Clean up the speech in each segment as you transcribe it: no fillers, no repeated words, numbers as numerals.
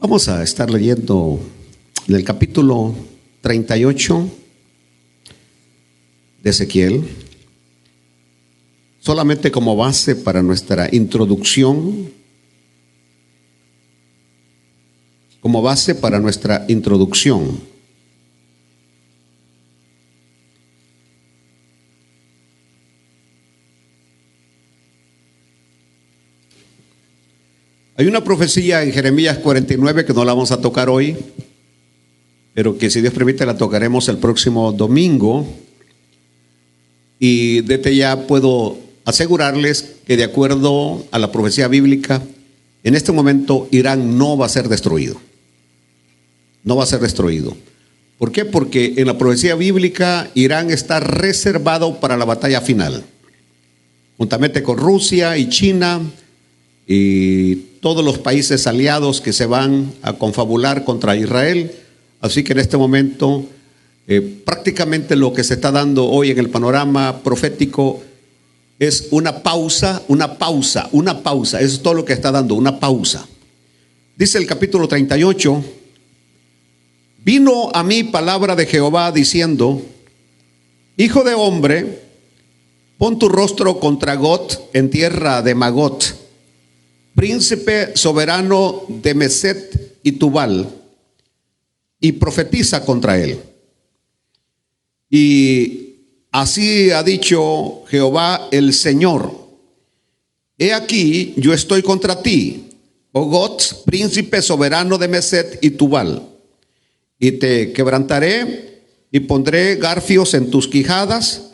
Vamos a estar leyendo en el capítulo 38 de Ezequiel, solamente como base para nuestra introducción. Hay una profecía en Jeremías 49 que no la vamos a tocar hoy, pero que si Dios permite la tocaremos el próximo domingo. Y desde ya puedo asegurarles que de acuerdo a la profecía bíblica, en este momento Irán no va a ser destruido. No va a ser destruido. ¿Por qué? Porque en la profecía bíblica Irán está reservado para la batalla final, juntamente con Rusia y China y todos los países aliados que se van a confabular contra Israel. Así que en este momento prácticamente lo que se está dando hoy en el panorama profético es una pausa. Eso es todo lo que está dando, una pausa. Dice el capítulo 38: vino a mí palabra de Jehová diciendo: hijo de hombre, pon tu rostro contra Got en tierra de Magot, príncipe soberano de Meset y Tubal, y profetiza contra él. Y así ha dicho Jehová el Señor: he aquí, yo estoy contra ti, oh Got, príncipe soberano de Meset y Tubal, y te quebrantaré y pondré garfios en tus quijadas,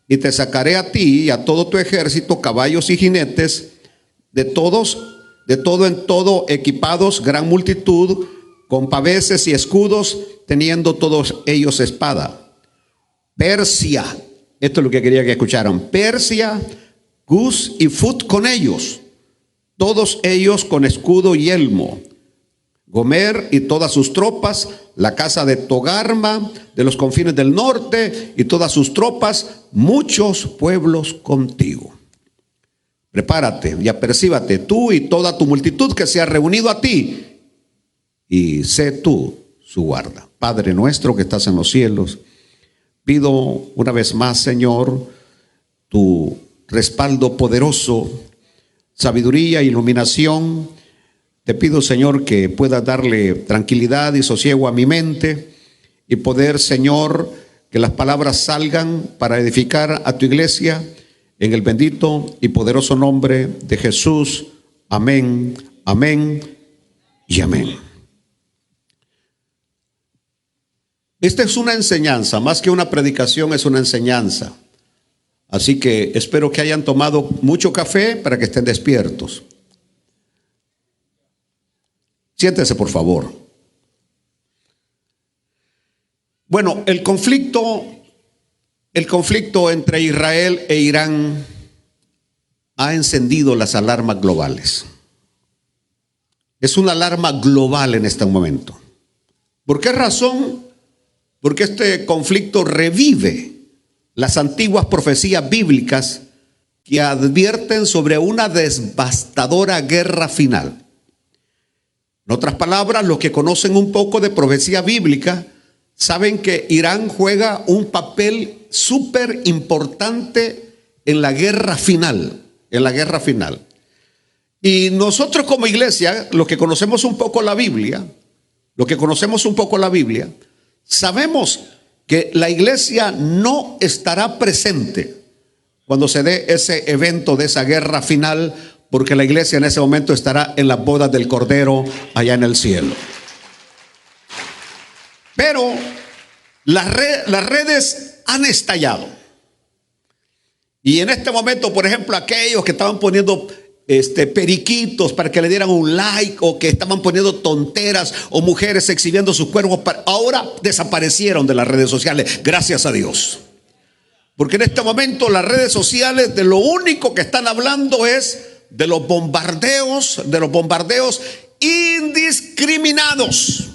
y te sacaré a ti y a todo tu ejército, caballos y jinetes, de todo en todo equipados, gran multitud, con paveses y escudos, teniendo todos ellos espada. Persia, esto es lo que quería que escucharan: Persia, Cus y Fut con ellos, todos ellos con escudo y yelmo. Gomer y todas sus tropas, la casa de Togarma, de los confines del norte, y todas sus tropas, muchos pueblos contigo. Prepárate y apercíbate tú y toda tu multitud que se ha reunido a ti, y sé tú su guarda. Padre nuestro que estás en los cielos, pido una vez más, Señor, tu respaldo poderoso, sabiduría, iluminación. Te pido, Señor, que puedas darle tranquilidad y sosiego a mi mente y poder, Señor, que las palabras salgan para edificar a tu iglesia, en el bendito y poderoso nombre de Jesús. Amén, amén y amén. Esta es una enseñanza, más que una predicación, es una enseñanza. Así que espero que hayan tomado mucho café para que estén despiertos. Siéntese, por favor. Bueno, el conflicto entre Israel e Irán ha encendido las alarmas globales. Es una alarma global en este momento. ¿Por qué razón? Porque este conflicto revive las antiguas profecías bíblicas que advierten sobre una devastadora guerra final. En otras palabras, los que conocen un poco de profecía bíblica saben que Irán juega un papel súper importante en la guerra final. Y nosotros como iglesia, los que conocemos un poco la Biblia, sabemos que la iglesia no estará presente cuando se dé ese evento de esa guerra final, porque la iglesia en ese momento estará en las bodas del Cordero allá en el cielo. Pero las redes han estallado. Y en este momento, por ejemplo, aquellos que estaban poniendo periquitos para que le dieran un like, o que estaban poniendo tonteras, o mujeres exhibiendo sus cuerpos, ahora desaparecieron de las redes sociales, gracias a Dios. Porque en este momento las redes sociales de lo único que están hablando es de los bombardeos indiscriminados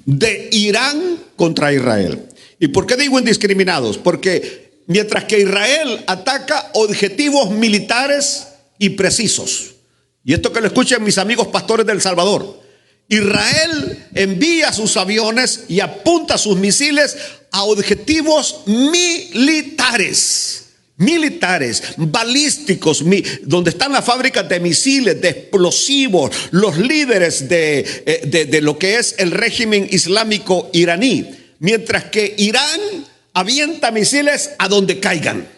de Irán contra Israel. ¿Y por qué digo indiscriminados? Porque mientras que Israel ataca objetivos militares y precisos, y esto que lo escuchen mis amigos pastores del Salvador, Israel envía sus aviones y apunta sus misiles a objetivos militares, balísticos, donde están las fábricas de misiles, de explosivos, los líderes de lo que es el régimen islámico iraní, mientras que Irán avienta misiles a donde caigan.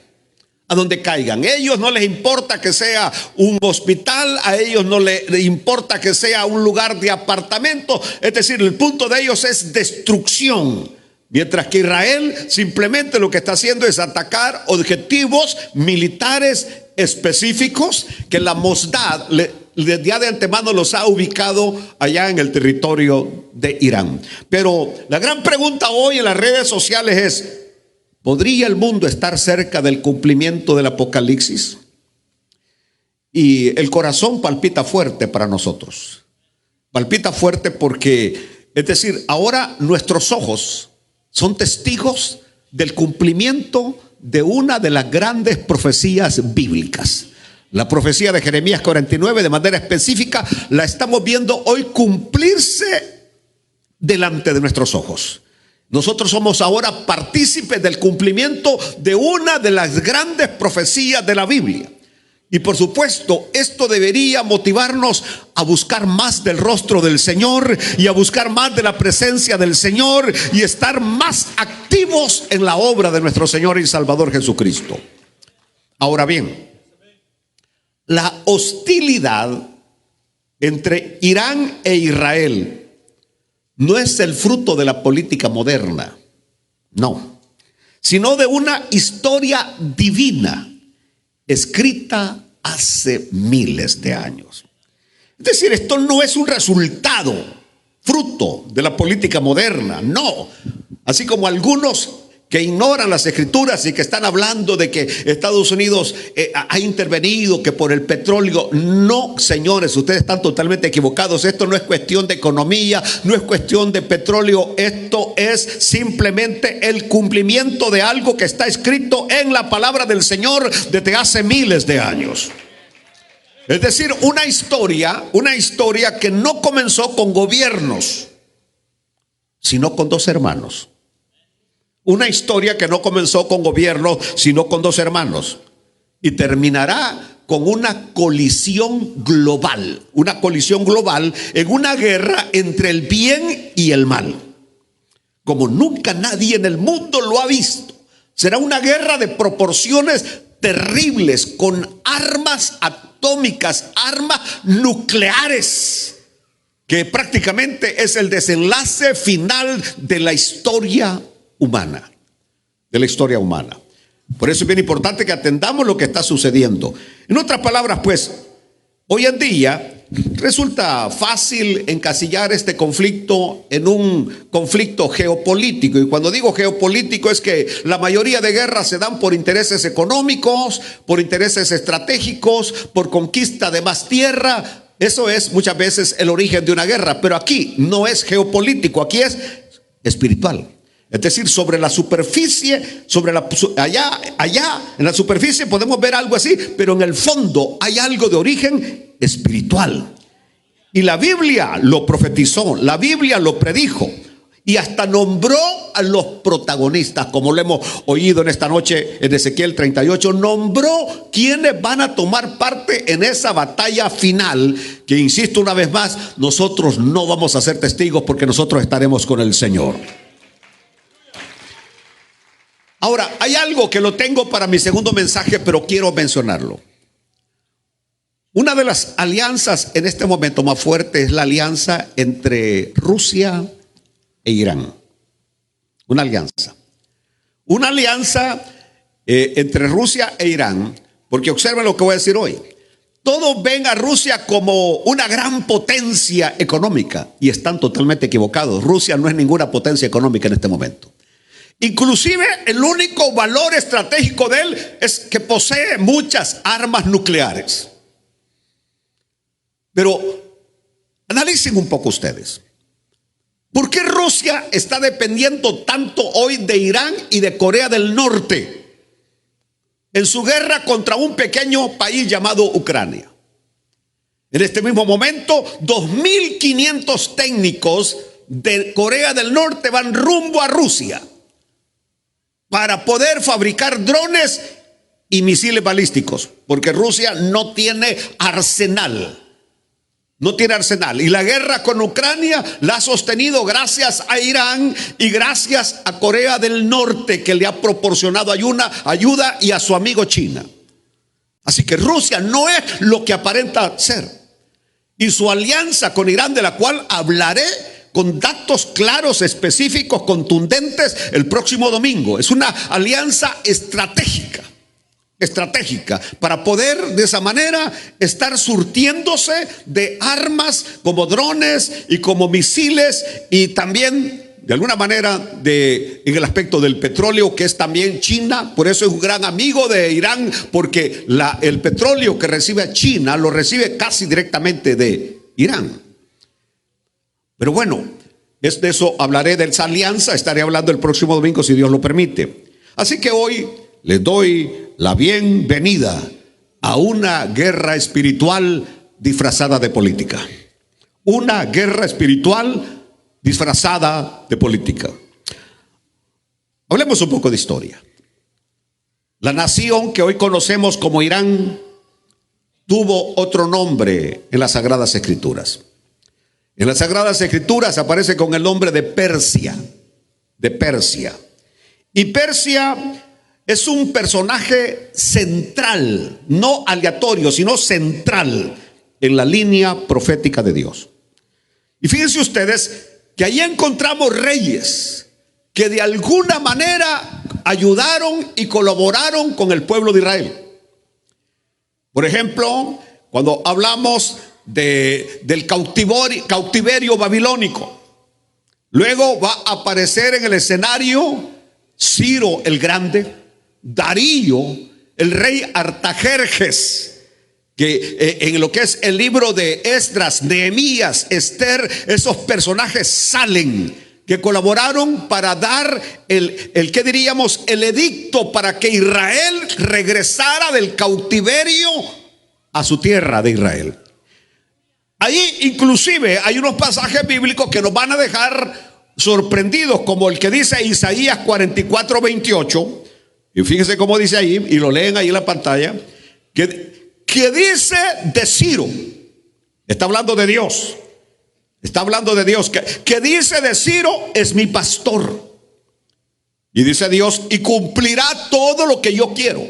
A donde caigan. A ellos no les importa que sea un hospital, a ellos no les importa que sea un lugar de apartamento, es decir, el punto de ellos es destrucción. Mientras que Israel simplemente lo que está haciendo es atacar objetivos militares específicos que la Mossad ya de antemano los ha ubicado allá en el territorio de Irán. Pero la gran pregunta hoy en las redes sociales es: ¿podría el mundo estar cerca del cumplimiento del Apocalipsis? Y el corazón palpita fuerte para nosotros. Palpita fuerte porque, es decir, ahora nuestros ojos son testigos del cumplimiento de una de las grandes profecías bíblicas. La profecía de Jeremías 49, de manera específica, la estamos viendo hoy cumplirse delante de nuestros ojos. Nosotros somos ahora partícipes del cumplimiento de una de las grandes profecías de la Biblia. Y por supuesto, esto debería motivarnos a buscar más del rostro del Señor y a buscar más de la presencia del Señor y estar más activos en la obra de nuestro Señor y Salvador Jesucristo. Ahora bien, la hostilidad entre Irán e Israel no es el fruto de la política moderna, no, sino de una historia divina escrita hace miles de años. Es decir, esto no es un resultado, fruto de la política moderna, no. Así como algunos que ignoran las escrituras y que están hablando de que Estados Unidos ha intervenido, que por el petróleo. No, señores, ustedes están totalmente equivocados. Esto no es cuestión de economía, no es cuestión de petróleo. Esto es simplemente el cumplimiento de algo que está escrito en la palabra del Señor desde hace miles de años. Es decir, una historia que no comenzó con gobiernos, sino con dos hermanos. Una historia que no comenzó con gobierno, sino con dos hermanos. Y terminará con una colisión global. Una colisión global en una guerra entre el bien y el mal. Como nunca nadie en el mundo lo ha visto. Será una guerra de proporciones terribles, con armas atómicas, armas nucleares, que prácticamente es el desenlace final de la historia humana, Por eso es bien importante que atendamos lo que está sucediendo. En otras palabras, pues, hoy en día resulta fácil encasillar este conflicto en un conflicto geopolítico. Y cuando digo geopolítico es que la mayoría de guerras se dan por intereses económicos, por intereses estratégicos, por conquista de más tierra. Eso es muchas veces el origen de una guerra. Pero aquí no es geopolítico, aquí es espiritual. Es decir, sobre la superficie, allá en la superficie podemos ver algo así, pero en el fondo hay algo de origen espiritual. Y la Biblia lo profetizó, la Biblia lo predijo y hasta nombró a los protagonistas, como lo hemos oído en esta noche en Ezequiel 38, nombró quienes van a tomar parte en esa batalla final, que insisto una vez más, nosotros no vamos a ser testigos porque nosotros estaremos con el Señor. Ahora, hay algo que lo tengo para mi segundo mensaje, pero quiero mencionarlo. Una de las alianzas en este momento más fuerte es la alianza entre Rusia e Irán. Una alianza entre Rusia e Irán, porque observen lo que voy a decir hoy. Todos ven a Rusia como una gran potencia económica y están totalmente equivocados. Rusia no es ninguna potencia económica en este momento. Inclusive el único valor estratégico de él es que posee muchas armas nucleares. Pero analicen un poco ustedes. ¿Por qué Rusia está dependiendo tanto hoy de Irán y de Corea del Norte en su guerra contra un pequeño país llamado Ucrania? En este mismo momento, 2.500 técnicos de Corea del Norte van rumbo a Rusia para poder fabricar drones y misiles balísticos, porque Rusia no tiene arsenal. No tiene arsenal. Y la guerra con Ucrania la ha sostenido gracias a Irán y gracias a Corea del Norte, que le ha proporcionado ayuda, y a su amigo China. Así que Rusia no es lo que aparenta ser. Y su alianza con Irán, de la cual hablaré con datos claros, específicos, contundentes el próximo domingo, es una alianza estratégica para poder de esa manera estar surtiéndose de armas como drones y como misiles, y también de alguna manera en el aspecto del petróleo, que es también China. Por eso es un gran amigo de Irán, porque el petróleo que recibe China lo recibe casi directamente de Irán. Pero bueno, de eso hablaré, de esa alianza estaré hablando el próximo domingo, si Dios lo permite. Así que hoy les doy la bienvenida a una guerra espiritual disfrazada de política. Una guerra espiritual disfrazada de política. Hablemos un poco de historia. La nación que hoy conocemos como Irán tuvo otro nombre en las Sagradas Escrituras. En las Sagradas Escrituras aparece con el nombre de Persia. De Persia. Y Persia es un personaje central, no aleatorio, sino central en la línea profética de Dios. Y fíjense ustedes que ahí encontramos reyes que de alguna manera ayudaron y colaboraron con el pueblo de Israel. Por ejemplo, cuando hablamos del cautiverio babilónico, luego va a aparecer en el escenario Ciro el Grande, Darío, el rey Artajerjes, que en lo que es el libro de Esdras, Nehemías, Esther, esos personajes salen, que colaboraron para dar el edicto para que Israel regresara del cautiverio a su tierra de Israel. Ahí inclusive hay unos pasajes bíblicos que nos van a dejar sorprendidos, como el que dice Isaías 44:28. Y fíjense cómo dice ahí, y lo leen ahí en la pantalla, que dice de Ciro. Está hablando de Dios. Está hablando de Dios. Que dice de Ciro: es mi pastor. Y dice Dios: y cumplirá todo lo que yo quiero.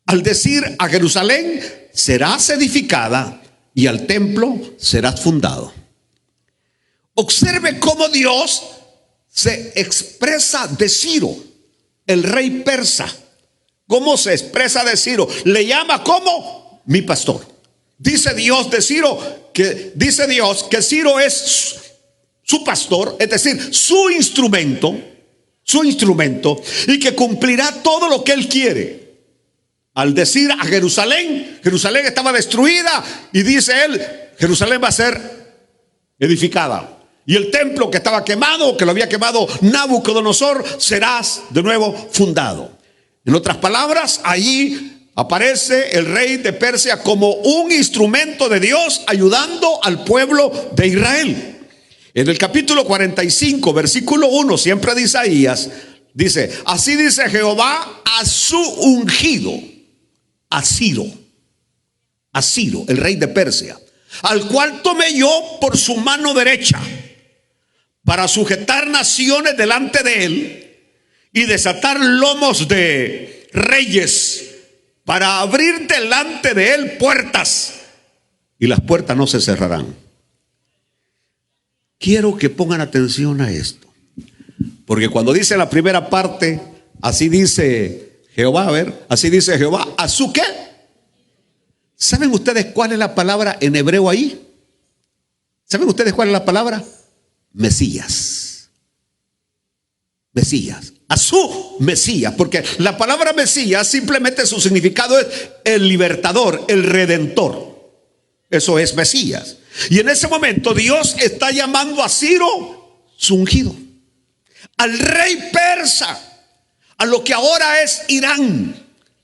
Al decir a Jerusalén: serás edificada, y al templo serás fundado. Observe cómo Dios se expresa de Ciro, el rey persa. ¿Cómo se expresa de Ciro? Le llama como mi pastor. Dice Dios de Ciro que Ciro es su pastor, es decir, su instrumento, y que cumplirá todo lo que él quiere. Al decir a Jerusalén estaba destruida, y dice él: Jerusalén va a ser edificada. Y el templo que estaba quemado, que lo había quemado Nabucodonosor, serás de nuevo fundado. En otras palabras, allí aparece el rey de Persia como un instrumento de Dios ayudando al pueblo de Israel. En el capítulo 45, versículo 1, siempre de Isaías, dice: así dice Jehová a su ungido, a Ciro, el rey de Persia, al cual tomé yo por su mano derecha, para sujetar naciones delante de él y desatar lomos de reyes, para abrir delante de él puertas, y las puertas no se cerrarán. Quiero que pongan atención a esto, porque cuando dice la primera parte, así dice Jehová, así dice Jehová, ¿a su qué? ¿Saben ustedes cuál es la palabra en hebreo ahí? ¿Saben ustedes cuál es la palabra? Mesías. A su Mesías, porque la palabra Mesías simplemente su significado es el libertador, el redentor. Eso es Mesías. Y en ese momento Dios está llamando a Ciro su ungido, al rey persa, a lo que ahora es Irán,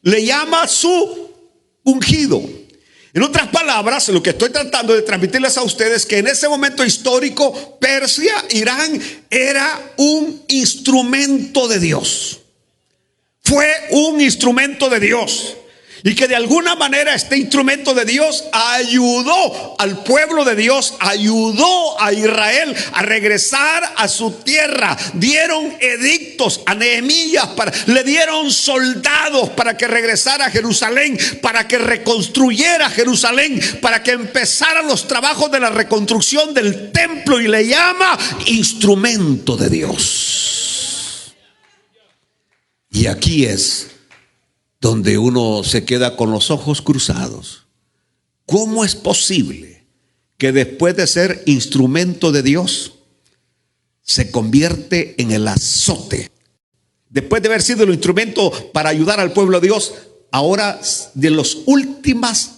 le llama su ungido. En otras palabras, lo que estoy tratando de transmitirles a ustedes es que en ese momento histórico, Persia, Irán, era un instrumento de Dios. Fue un instrumento de Dios. Y que de alguna manera este instrumento de Dios ayudó al pueblo de Dios, ayudó a Israel a regresar a su tierra. Dieron edictos a Nehemías, le dieron soldados para que regresara a Jerusalén, para que reconstruyera Jerusalén, para que empezara los trabajos de la reconstrucción del templo, y le llama instrumento de Dios. Y aquí es donde uno se queda con los ojos cruzados. ¿Cómo es posible que después de ser instrumento de Dios se convierte en el azote? Después de haber sido el instrumento para ayudar al pueblo de Dios, ahora de las últimas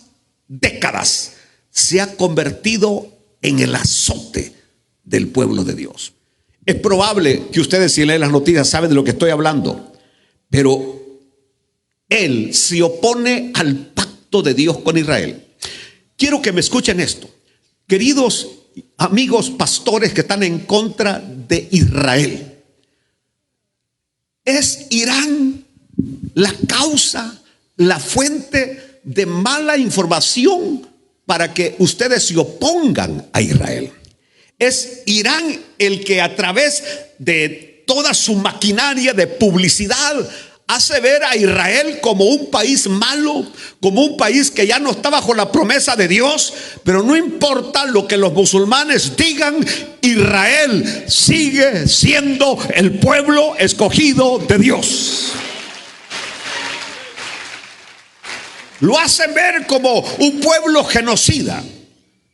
décadas se ha convertido en el azote del pueblo de Dios. Es probable que ustedes, si leen las noticias, saben de lo que estoy hablando, pero él se opone al pacto de Dios con Israel. Quiero que me escuchen esto, queridos amigos pastores que están en contra de Israel. ¿Es Irán la causa, la fuente de mala información para que ustedes se opongan a Israel? ¿Es Irán el que a través de toda su maquinaria de publicidad hace ver a Israel como un país malo, como un país que ya no está bajo la promesa de Dios? Pero no importa lo que los musulmanes digan, Israel sigue siendo el pueblo escogido de Dios. Lo hacen ver como un pueblo genocida.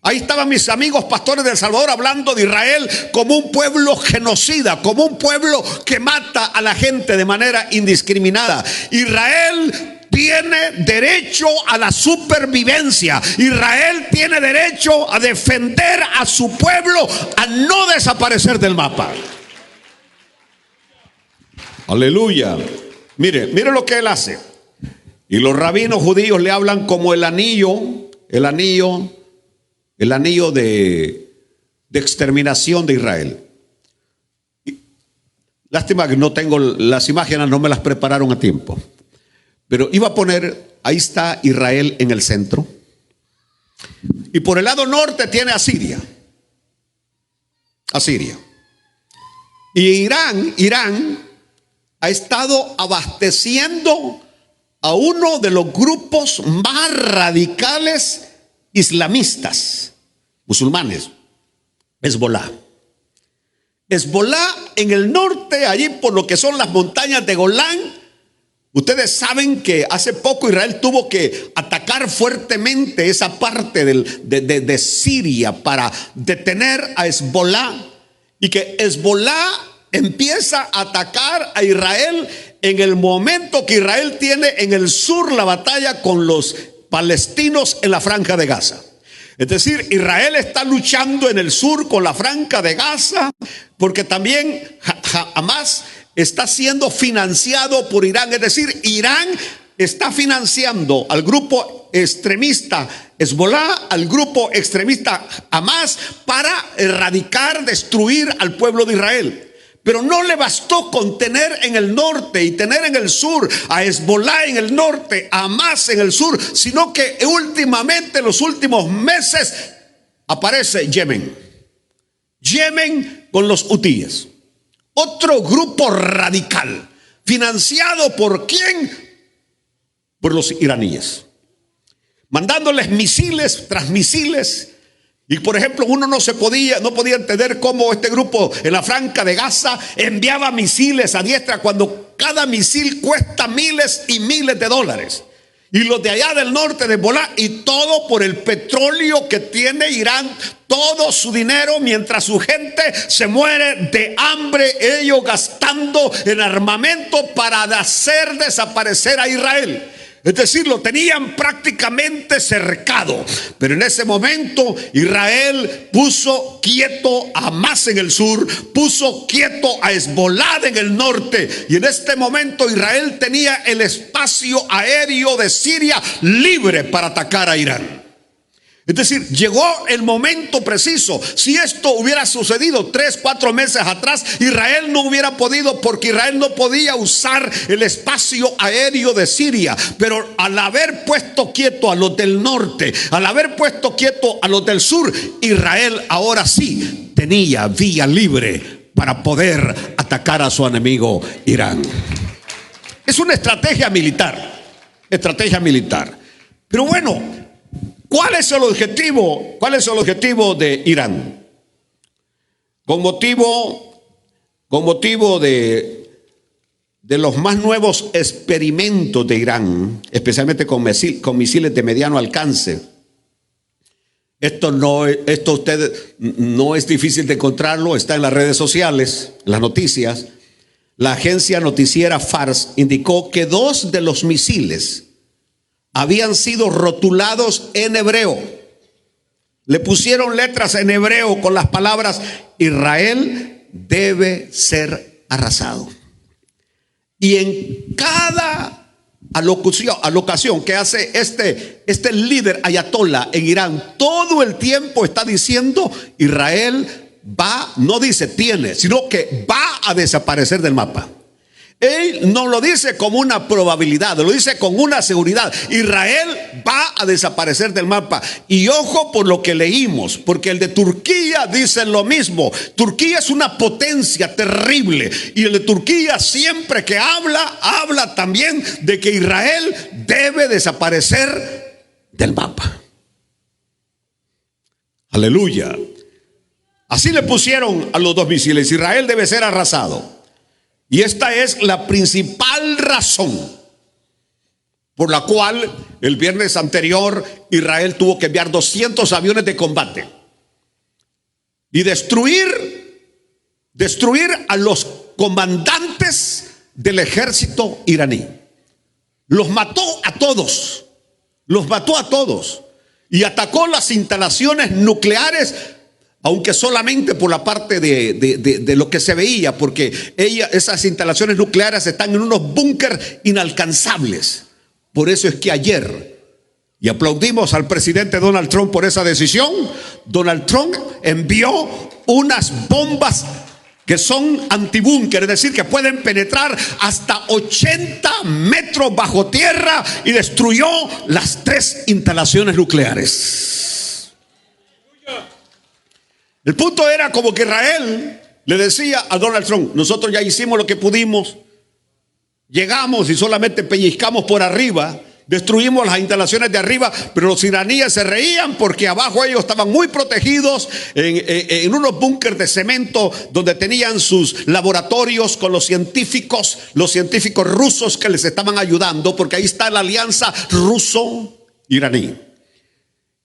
Ahí estaban mis amigos pastores de El Salvador hablando de Israel como un pueblo genocida, como un pueblo que mata a la gente de manera indiscriminada. Israel tiene derecho a la supervivencia. Israel tiene derecho a defender a su pueblo, a no desaparecer del mapa. Aleluya. Mire lo que él hace. Y los rabinos judíos le hablan como el anillo de exterminación de Israel. Lástima que no tengo las imágenes, no me las prepararon a tiempo. Pero iba a poner, ahí está Israel en el centro. Y por el lado norte tiene a Siria. Y Irán ha estado abasteciendo a uno de los grupos más radicales islamistas, musulmanes, Hezbollah en el norte, allí por lo que son las montañas de Golán. Ustedes saben que hace poco Israel tuvo que atacar fuertemente esa parte de Siria para detener a Hezbollah, y que Hezbollah empieza a atacar a Israel en el momento que Israel tiene en el sur la batalla con los palestinos en la franja de Gaza. Es decir, Israel está luchando en el sur con la franja de Gaza, porque también Hamas está siendo financiado por Irán. Es decir, Irán está financiando al grupo extremista Hezbollah, al grupo extremista Hamas, para erradicar, destruir al pueblo de Israel. Pero no le bastó con tener en el norte y tener en el sur a Hezbollah en el norte, a Hamas en el sur, sino que últimamente, en los últimos meses, aparece Yemen con los hutíes, otro grupo radical, financiado ¿por quién? Por los iraníes, mandándoles misiles tras misiles. Y por ejemplo, uno no podía entender cómo este grupo en la franja de Gaza enviaba misiles a diestra, cuando cada misil cuesta miles y miles de dólares. Y los de allá del norte de Hezbollah, y todo por el petróleo que tiene Irán, todo su dinero, mientras su gente se muere de hambre, ellos gastando en armamento para hacer desaparecer a Israel. Es decir, lo tenían prácticamente cercado. Pero en ese momento Israel puso quieto a Hamas en el sur, puso quieto a Hezbollah en el norte. Y en este momento Israel tenía el espacio aéreo de Siria libre para atacar a Irán. Es decir, llegó el momento preciso. Si esto hubiera sucedido 3, 4 meses atrás, Israel no hubiera podido, porque Israel no podía usar el espacio aéreo de Siria. Pero al haber puesto quieto a los del norte, al haber puesto quieto a los del sur, Israel ahora sí tenía vía libre para poder atacar a su enemigo Irán. Es una estrategia militar. Estrategia militar. Pero bueno, ¿cuál es el objetivo? ¿Cuál es el objetivo de Irán? Con motivo de los más nuevos experimentos de Irán, especialmente con misiles de mediano alcance. Esto usted no es difícil de encontrarlo, está en las redes sociales, las noticias. La agencia noticiera Fars indicó que 2 de los misiles habían sido rotulados en hebreo. Le pusieron letras en hebreo con las palabras: Israel debe ser arrasado. Y en cada alocación que hace este líder ayatolá en Irán, todo el tiempo está diciendo: Israel no dice tiene, sino que va a desaparecer del mapa. Él no lo dice como una probabilidad, lo dice con una seguridad. Israel va a desaparecer del mapa. Y ojo por lo que leímos, porque el de Turquía dice lo mismo. Turquía es una potencia terrible, y el de Turquía siempre que habla también de que Israel debe desaparecer del mapa. Aleluya. Así le pusieron a los 2 misiles: Israel debe ser arrasado. Y esta es la principal razón por la cual el viernes anterior Israel tuvo que enviar 200 aviones de combate y destruir a los comandantes del ejército iraní. Los mató a todos, y atacó las instalaciones nucleares, aunque solamente por la parte de lo que se veía, porque esas instalaciones nucleares están en unos búnker inalcanzables. Por eso es que ayer, y aplaudimos al presidente Donald Trump por esa decisión, Donald Trump envió unas bombas que son antibúnker, es decir, que pueden penetrar hasta 80 metros bajo tierra, y destruyó las 3 instalaciones nucleares. El punto era como que Israel le decía a Donald Trump: nosotros ya hicimos lo que pudimos, llegamos y solamente pellizcamos por arriba, destruimos las instalaciones de arriba, pero los iraníes se reían porque abajo ellos estaban muy protegidos en unos búnkers de cemento donde tenían sus laboratorios con los científicos rusos que les estaban ayudando, porque ahí está la alianza ruso-iraní.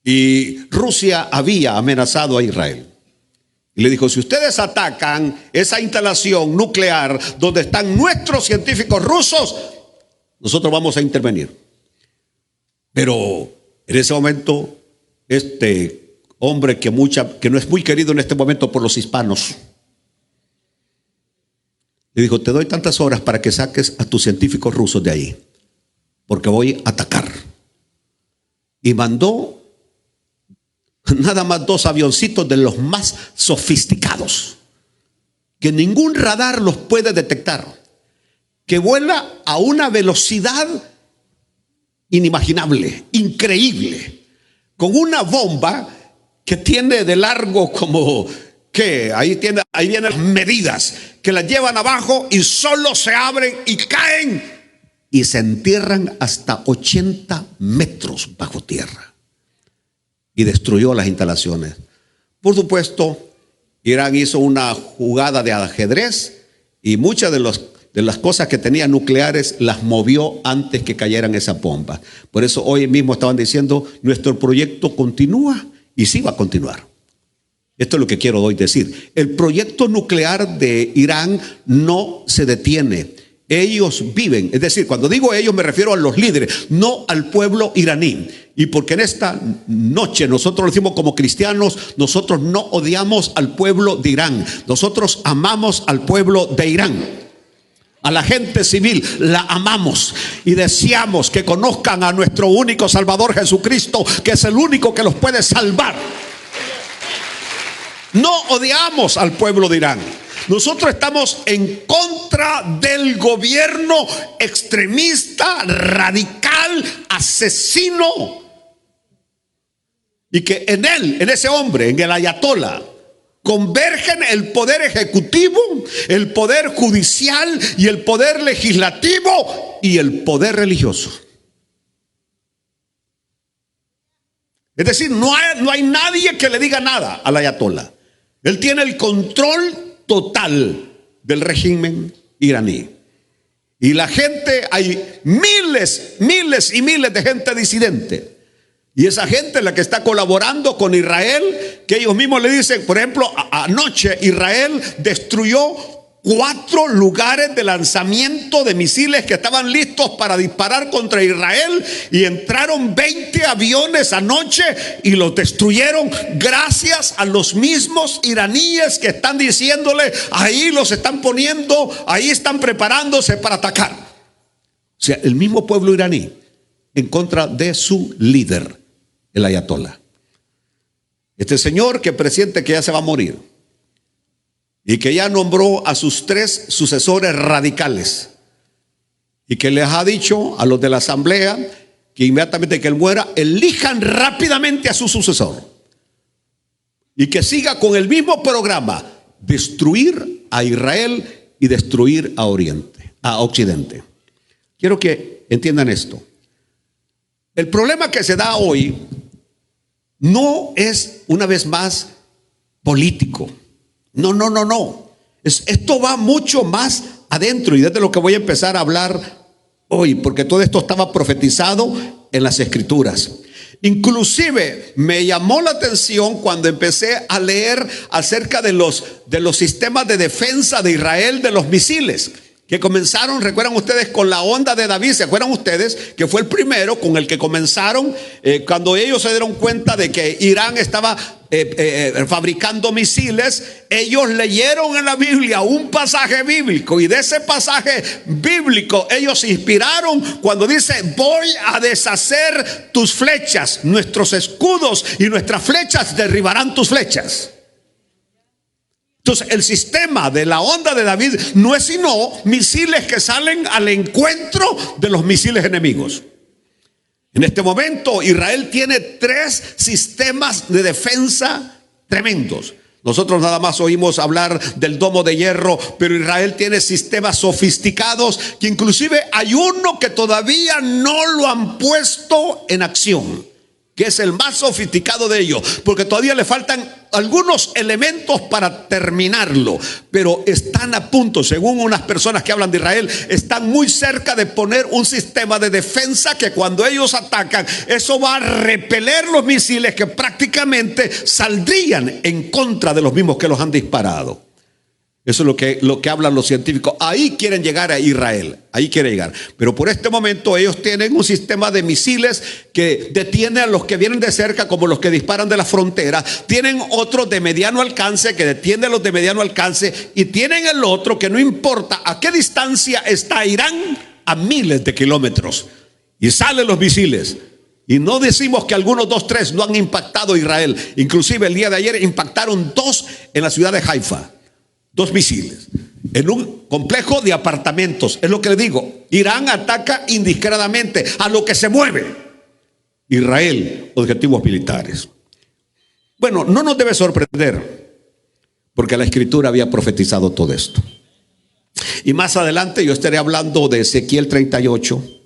Y Rusia había amenazado a Israel. Y le dijo: si ustedes atacan esa instalación nuclear donde están nuestros científicos rusos, nosotros vamos a intervenir. Pero en ese momento, este hombre que no es muy querido en este momento por los hispanos, le dijo: te doy tantas horas para que saques a tus científicos rusos de ahí, porque voy a atacar. Y mandó nada más 2 avioncitos de los más sofisticados, que ningún radar los puede detectar, que vuela a una velocidad inimaginable, increíble, con una bomba que tiene de largo como que ahí vienen las medidas, que las llevan abajo y solo se abren y caen y se entierran hasta 80 metros bajo tierra. Y destruyó las instalaciones. Por supuesto, Irán hizo una jugada de ajedrez, y muchas de las cosas que tenía nucleares las movió antes que cayeran esas bombas. Por eso hoy mismo estaban diciendo: nuestro proyecto continúa, y sí va a continuar. Esto es lo que quiero hoy decir. El proyecto nuclear de Irán no se detiene. Ellos viven, es decir, cuando digo ellos me refiero a los líderes, no al pueblo iraní. Y porque en esta noche nosotros lo decimos como cristianos: nosotros no odiamos al pueblo de Irán, nosotros amamos al pueblo de Irán. A la gente civil la amamos y deseamos que conozcan a nuestro único Salvador Jesucristo, que es el único que los puede salvar. No odiamos al pueblo de Irán. Nosotros estamos en contra del gobierno extremista, radical, asesino. Y que en él, en ese hombre, en el ayatolá, convergen el poder ejecutivo, el poder judicial y el poder legislativo y el poder religioso. Es decir, no hay nadie que le diga nada al ayatolá. Él tiene el control total del régimen iraní. Y la gente, hay miles y miles de gente disidente. Y esa gente es la que está colaborando con Israel, que ellos mismos le dicen, por ejemplo, anoche Israel destruyó 4 lugares de lanzamiento de misiles que estaban listos para disparar contra Israel, y entraron 20 aviones anoche y los destruyeron gracias a los mismos iraníes que están diciéndole, ahí los están poniendo, ahí están preparándose para atacar. O sea, el mismo pueblo iraní en contra de su líder, el ayatolá. Este señor que presiente que ya se va a morir y que ya nombró a sus 3 sucesores radicales y que les ha dicho a los de la asamblea que inmediatamente que él muera, elijan rápidamente a su sucesor y que siga con el mismo programa: destruir a Israel y destruir a Occidente. Quiero que entiendan esto. El problema que se da hoy no es, una vez más, político. No. Esto va mucho más adentro, y desde lo que voy a empezar a hablar hoy, porque todo esto estaba profetizado en las Escrituras. Inclusive me llamó la atención cuando empecé a leer acerca de los sistemas de defensa de Israel, de los misiles que comenzaron. ¿Recuerdan ustedes con la onda de David? ¿Se acuerdan ustedes que fue el primero con el que comenzaron cuando ellos se dieron cuenta de que Irán estaba fabricando misiles? Ellos leyeron en la Biblia un pasaje bíblico, y de ese pasaje bíblico ellos se inspiraron cuando dice: voy a deshacer tus flechas, nuestros escudos y nuestras flechas derribarán tus flechas. Entonces, el sistema de la onda de David no es sino misiles que salen al encuentro de los misiles enemigos. En este momento Israel tiene 3 sistemas de defensa tremendos. Nosotros nada más oímos hablar del domo de hierro, pero Israel tiene sistemas sofisticados, que inclusive hay uno que todavía no lo han puesto en acción, que es el más sofisticado de ellos, porque todavía le faltan algunos elementos para terminarlo, pero están a punto, según unas personas que hablan de Israel, están muy cerca de poner un sistema de defensa que cuando ellos atacan, eso va a repeler los misiles que prácticamente saldrían en contra de los mismos que los han disparado. Eso es lo que hablan los científicos. Ahí quieren llegar a Israel, ahí quiere llegar. Pero por este momento ellos tienen un sistema de misiles que detiene a los que vienen de cerca, como los que disparan de la frontera. Tienen otro de mediano alcance que detiene a los de mediano alcance. Y tienen el otro que no importa a qué distancia está Irán, a miles de kilómetros. Y salen los misiles. Y no decimos que algunos 2, 3 no han impactado a Israel. Inclusive el día de ayer impactaron 2 en la ciudad de Haifa. 2 misiles en un complejo de apartamentos. Es lo que le digo: Irán ataca indiscriminadamente a lo que se mueve. Israel, objetivos militares. Bueno, no nos debe sorprender, porque la Escritura había profetizado todo esto. Y más adelante yo estaré hablando de Ezequiel 38,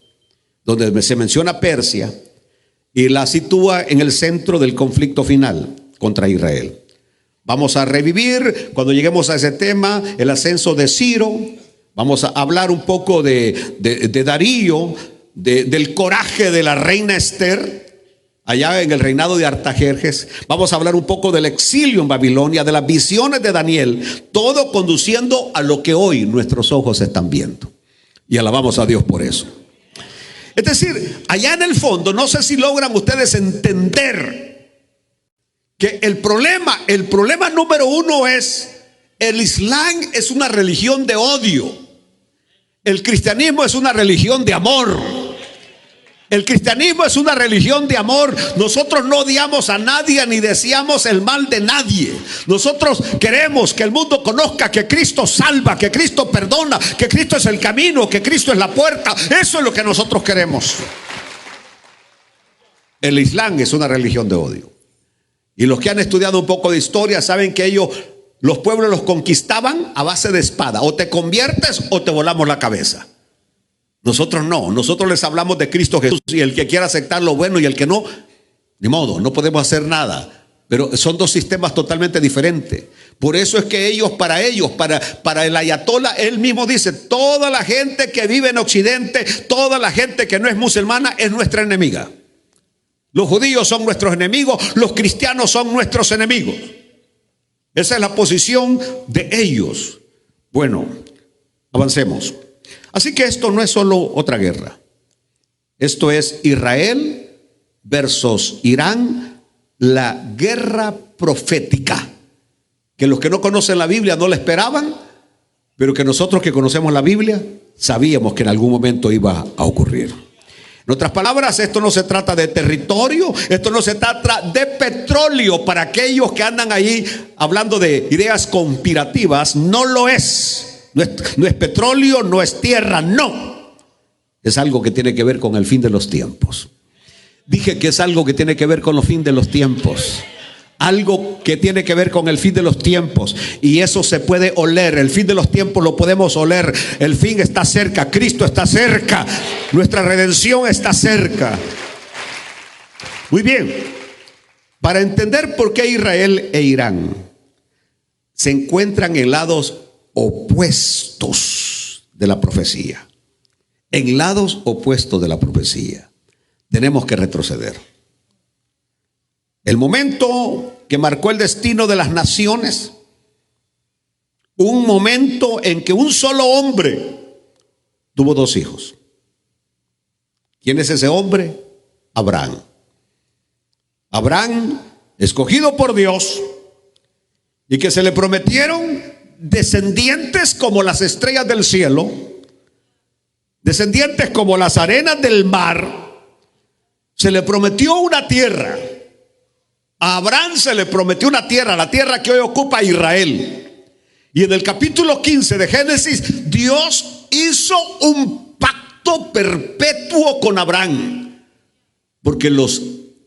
donde se menciona Persia y la sitúa en el centro del conflicto final contra Israel. Vamos a revivir, cuando lleguemos a ese tema, el ascenso de Ciro. Vamos a hablar un poco de Darío, del coraje de la reina Esther, allá en el reinado de Artajerjes. Vamos a hablar un poco del exilio en Babilonia, de las visiones de Daniel, todo conduciendo a lo que hoy nuestros ojos están viendo. Y alabamos a Dios por eso. Es decir, allá en el fondo, no sé si logran ustedes entender que el problema número 1 es: el Islam es una religión de odio. El cristianismo es una religión de amor. El cristianismo es una religión de amor. Nosotros no odiamos a nadie ni deseamos el mal de nadie. Nosotros queremos que el mundo conozca que Cristo salva, que Cristo perdona, que Cristo es el camino, que Cristo es la puerta. Eso es lo que nosotros queremos. El Islam es una religión de odio. Y los que han estudiado un poco de historia saben que los pueblos los conquistaban a base de espada. O te conviertes o te volamos la cabeza. Nosotros no, nosotros les hablamos de Cristo Jesús, y el que quiera aceptar lo bueno y el que no, ni modo, no podemos hacer nada. Pero son dos sistemas totalmente diferentes. Por eso es que para el ayatolá, él mismo dice: toda la gente que vive en Occidente, toda la gente que no es musulmana es nuestra enemiga. Los judíos son nuestros enemigos, los cristianos son nuestros enemigos. Esa es la posición de ellos. Bueno, avancemos. Así que esto no es solo otra guerra. Esto es Israel versus Irán, la guerra profética, que los que no conocen la Biblia no la esperaban, pero que nosotros que conocemos la Biblia sabíamos que en algún momento iba a ocurrir. En otras palabras, esto no se trata de territorio, esto no se trata de petróleo. Para aquellos que andan ahí hablando de ideas conspirativas, no lo es. No es petróleo, no es tierra, no. Es algo que tiene que ver con el fin de los tiempos. Dije que es algo que tiene que ver con el fin de los tiempos. Algo que tiene que ver con el fin de los tiempos. Y eso se puede oler. El fin de los tiempos lo podemos oler. El fin está cerca. Cristo está cerca. Nuestra redención está cerca. Muy bien. Para entender por qué Israel e Irán se encuentran en lados opuestos de la profecía, en lados opuestos de la profecía, tenemos que retroceder. El momento que marcó el destino de las naciones, un momento en que un solo hombre tuvo dos hijos. ¿Quién es ese hombre? Abraham. Abraham, escogido por Dios, y que se le prometieron descendientes como las estrellas del cielo, descendientes como las arenas del mar. Se le prometió una tierra. A Abraham se le prometió una tierra, la tierra que hoy ocupa Israel. Y en el capítulo 15 de Génesis, Dios hizo un pacto perpetuo con Abraham, porque los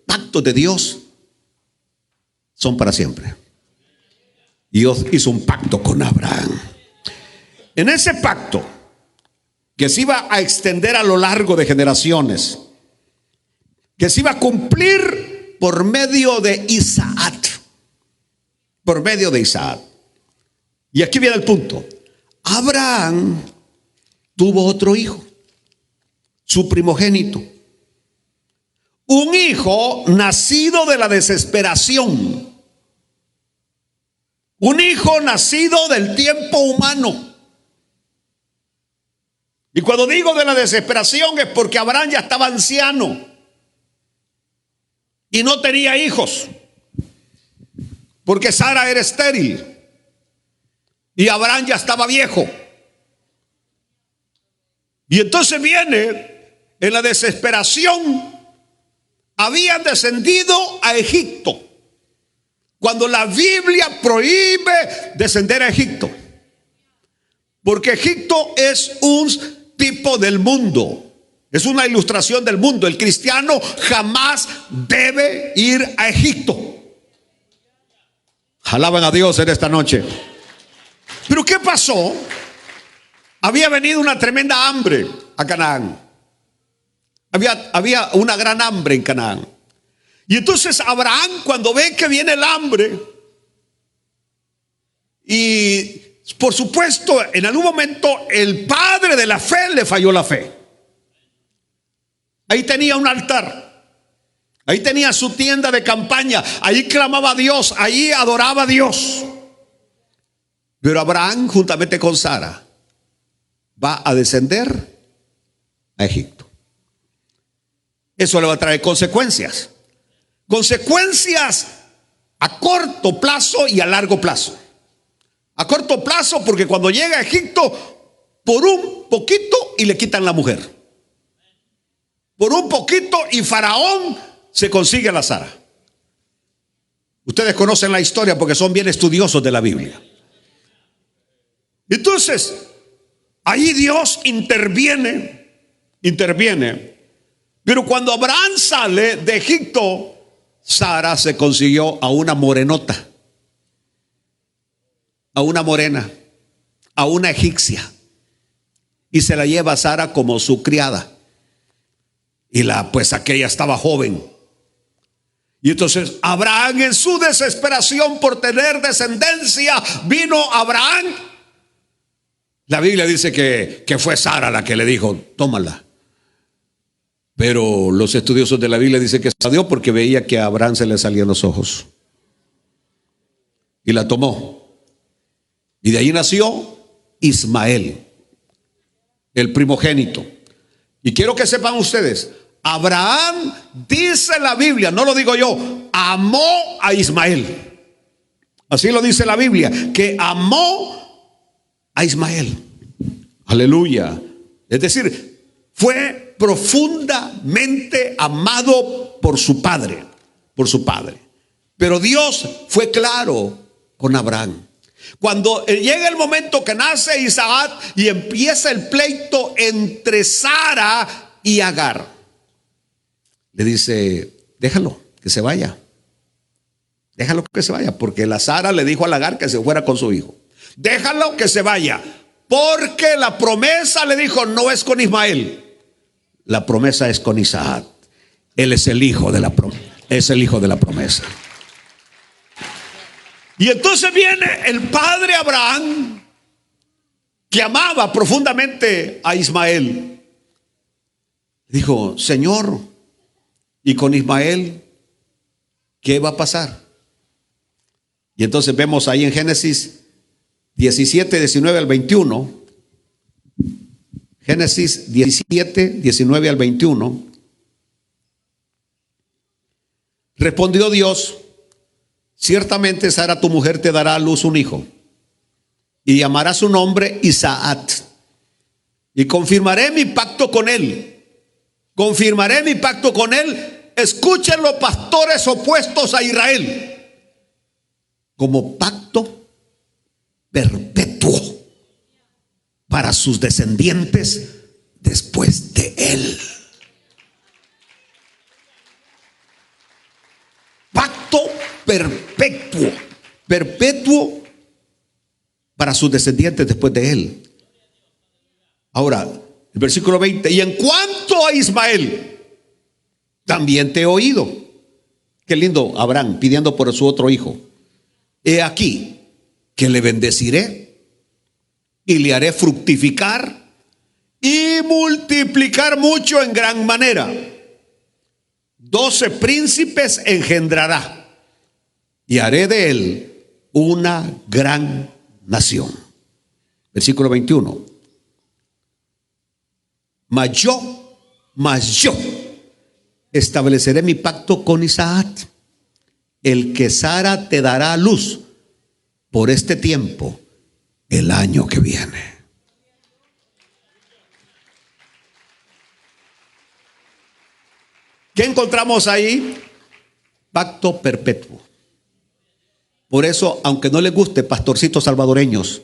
pactos de Dios son para siempre. Dios hizo un pacto con Abraham. En ese pacto, que se iba a extender a lo largo de generaciones, que se iba a cumplir por medio de Isaac. Por medio de Isaac. Y aquí viene el punto. Abraham tuvo otro hijo, su primogénito. Un hijo nacido de la desesperación. Un hijo nacido del tiempo humano. Y cuando digo de la desesperación es porque Abraham ya estaba anciano y no tenía hijos, porque Sara era estéril y Abraham ya estaba viejo. Y entonces viene en la desesperación. Habían descendido a Egipto, cuando la Biblia prohíbe descender a Egipto, porque Egipto es un tipo del mundo, es una ilustración del mundo. El cristiano jamás debe ir a Egipto. Alaban a Dios en esta noche. Pero ¿qué pasó? Había venido una tremenda hambre a Canaán. Había una gran hambre en Canaán. Y entonces Abraham, cuando ve que viene el hambre, y por supuesto en algún momento el padre de la fe le falló la fe. Ahí tenía un altar, ahí tenía su tienda de campaña, ahí clamaba a Dios, ahí adoraba a Dios. Pero Abraham, juntamente con Sara, va a descender a Egipto. Eso le va a traer consecuencias. Consecuencias a corto plazo y a largo plazo. A corto plazo, porque cuando llega a Egipto por un poquito y le quitan la mujer. Por un poquito y Faraón se consigue a la Sara. Ustedes conocen la historia porque son bien estudiosos de la Biblia. Entonces, ahí Dios interviene. Pero cuando Abraham sale de Egipto, Sara se consiguió a una morenota, a una morena, a una egipcia. Y se la lleva a Sara como su criada. Y pues aquella estaba joven. Y entonces Abraham, en su desesperación por tener descendencia, vino Abraham. La Biblia dice que fue Sara la que le dijo, tómala. Pero los estudiosos de la Biblia dicen que se la dio porque veía que a Abraham se le salían los ojos. Y la tomó. Y de ahí nació Ismael, el primogénito. Y quiero que sepan ustedes, Abraham, dice la Biblia, no lo digo yo, amó a Ismael. Así lo dice la Biblia, que amó a Ismael. Aleluya. Es decir, fue profundamente amado por su padre, Pero Dios fue claro con Abraham. Cuando llega el momento que nace Isaac y empieza el pleito entre Sara y Agar, le dice, déjalo que se vaya. Déjalo que se vaya, porque la Sara le dijo a Agar que se fuera con su hijo. Déjalo que se vaya, porque la promesa, le dijo, no es con Ismael. La promesa es con Isaac. Él es el hijo de la promesa. Y entonces viene el padre Abraham, que amaba profundamente a Ismael. Dijo, Señor, ¿y con Ismael qué va a pasar? Y entonces vemos ahí en Génesis 17, 19 al 21. Génesis 17, 19 al 21. Respondió Dios, ciertamente Sara tu mujer te dará a luz un hijo, y llamará su nombre Isaac, y confirmaré mi pacto con él. Escuchen los pastores opuestos a Israel, como pacto perpetuo para sus descendientes después de él. Pacto perpetuo para sus descendientes después de él. Ahora, el versículo 20, y en cuanto a Ismael, también te he oído. Qué lindo Abraham pidiendo por su otro hijo. He aquí que le bendeciré y le haré fructificar y multiplicar mucho en gran manera. 12 príncipes engendrará y haré de él una gran nación. Versículo 21. Mas yo estableceré mi pacto con Isaac, el que Sara te dará a luz por este tiempo el año que viene. ¿Qué encontramos ahí? Pacto perpetuo. Por eso, aunque no les guste, pastorcitos salvadoreños,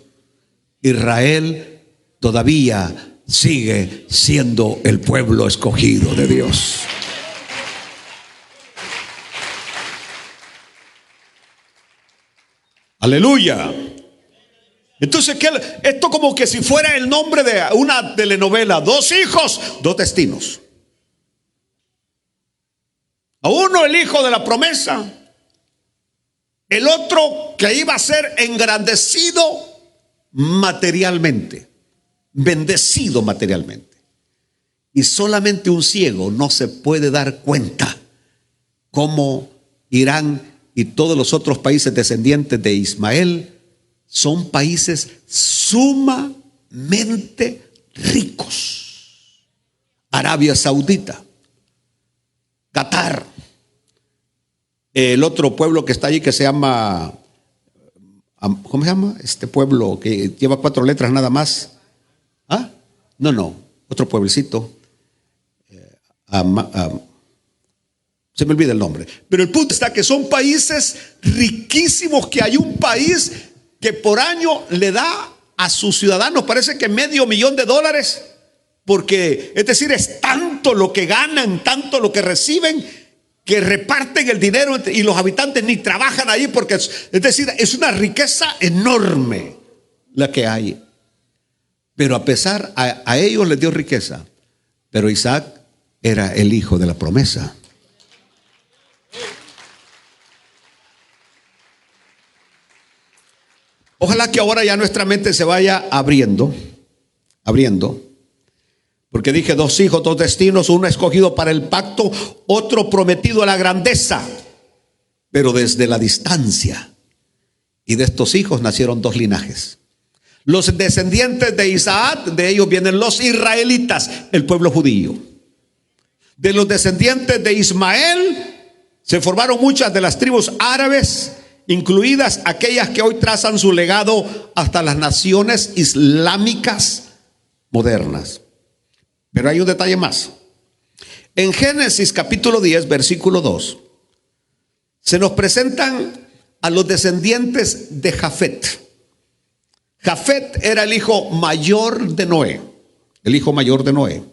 Israel todavía sigue siendo el pueblo escogido de Dios. Aleluya. Entonces, esto como que si fuera el nombre de una telenovela: 2 hijos, 2 destinos. A uno el hijo de la promesa, el otro que iba a ser engrandecido materialmente, bendecido materialmente. Y solamente un ciego no se puede dar cuenta cómo Irán y todos los otros países descendientes de Ismael son países sumamente ricos. Arabia Saudita, Qatar, el otro pueblo que está allí que se llama, ¿cómo se llama? Este pueblo que lleva 4 letras nada más. No, otro pueblecito. Se me olvida el nombre. Pero el punto está que son países riquísimos, que hay un país que por año le da a sus ciudadanos, parece que $500,000, porque es decir, es tanto lo que ganan, tanto lo que reciben, que reparten el dinero y los habitantes ni trabajan ahí, porque es decir, es una riqueza enorme la que hay. Pero a pesar, a ellos les dio riqueza, pero Isaac era el hijo de la promesa. Ojalá que ahora ya nuestra mente se vaya abriendo, porque dije 2 hijos, 2 destinos, uno escogido para el pacto, otro prometido a la grandeza, pero desde la distancia. Y de estos hijos nacieron 2 linajes. Los descendientes de Isaac, de ellos vienen los israelitas, el pueblo judío. De los descendientes de Ismael se formaron muchas de las tribus árabes, incluidas aquellas que hoy trazan su legado hasta las naciones islámicas modernas. Pero hay un detalle más. En Génesis capítulo 10, versículo 2, se nos presentan a los descendientes de Jafet. Jafet era el hijo mayor de Noé. El hijo mayor de Noé.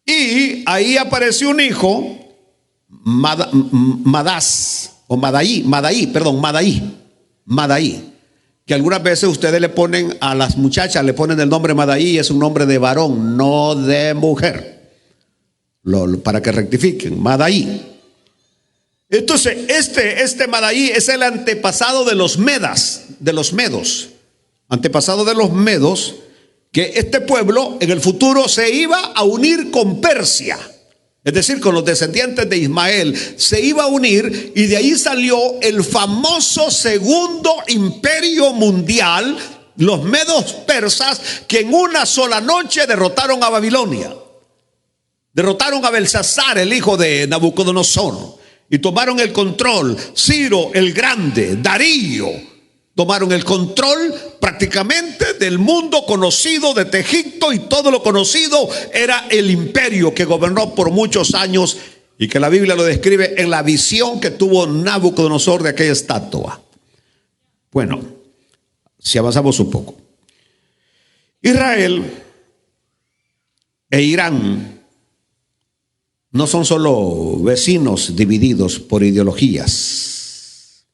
Y ahí apareció un hijo, Madaí, que algunas veces ustedes le ponen a las muchachas, le ponen el nombre Madaí, es un nombre de varón, no de mujer, para que rectifiquen, Madaí. Entonces este Madaí es el antepasado de los medos, antepasado de los medos, que este pueblo en el futuro se iba a unir con Persia. Es decir, con los descendientes de Ismael se iba a unir, y de ahí salió el famoso segundo imperio mundial, los medos persas, que en una sola noche derrotaron a Babilonia. Derrotaron a Belsasar, el hijo de Nabucodonosor, y tomaron el control. Ciro el Grande, Darío, tomaron el control prácticamente del mundo conocido desde Egipto, y todo lo conocido era el imperio que gobernó por muchos años, y que la Biblia lo describe en la visión que tuvo Nabucodonosor de aquella estatua. Bueno, si avanzamos un poco, Israel e Irán no son solo vecinos divididos por ideologías,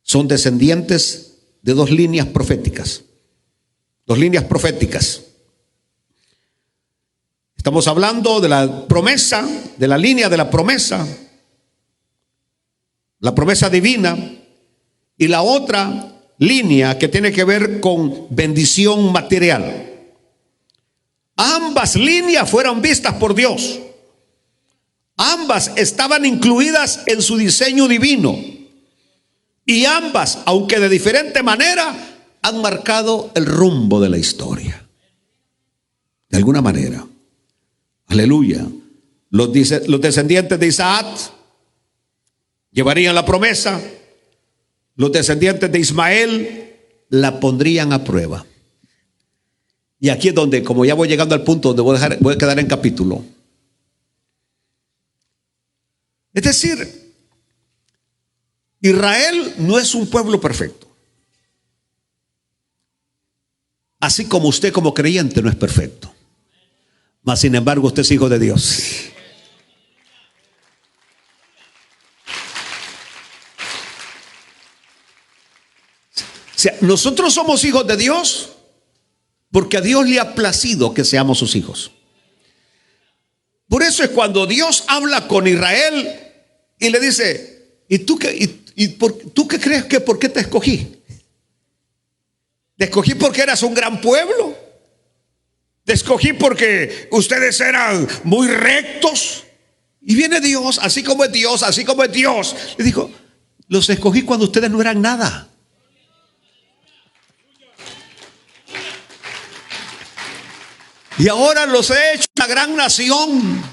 son descendientes de 2 líneas proféticas. 2 líneas proféticas. Estamos hablando de la promesa, de la línea de la promesa divina, y la otra línea que tiene que ver con bendición material. Ambas líneas fueron vistas por Dios. Ambas estaban incluidas en su diseño divino. Y ambas, aunque de diferente manera, han marcado el rumbo de la historia. De alguna manera. Aleluya. Los descendientes de Isaac llevarían la promesa. Los descendientes de Ismael la pondrían a prueba. Y aquí es donde, como ya voy llegando al punto donde voy a quedar en capítulo. Es decir, Israel no es un pueblo perfecto. Así como usted como creyente no es perfecto. Mas sin embargo usted es hijo de Dios. O sea, nosotros somos hijos de Dios porque a Dios le ha placido que seamos sus hijos. Por eso es cuando Dios habla con Israel y le dice: ¿y tú qué? ¿Tú qué crees que por qué te escogí? Te escogí porque eras un gran pueblo. Te escogí porque ustedes eran muy rectos. Y viene Dios, así como es Dios, así como es Dios. Le dijo: los escogí cuando ustedes no eran nada. Y ahora los he hecho una gran nación.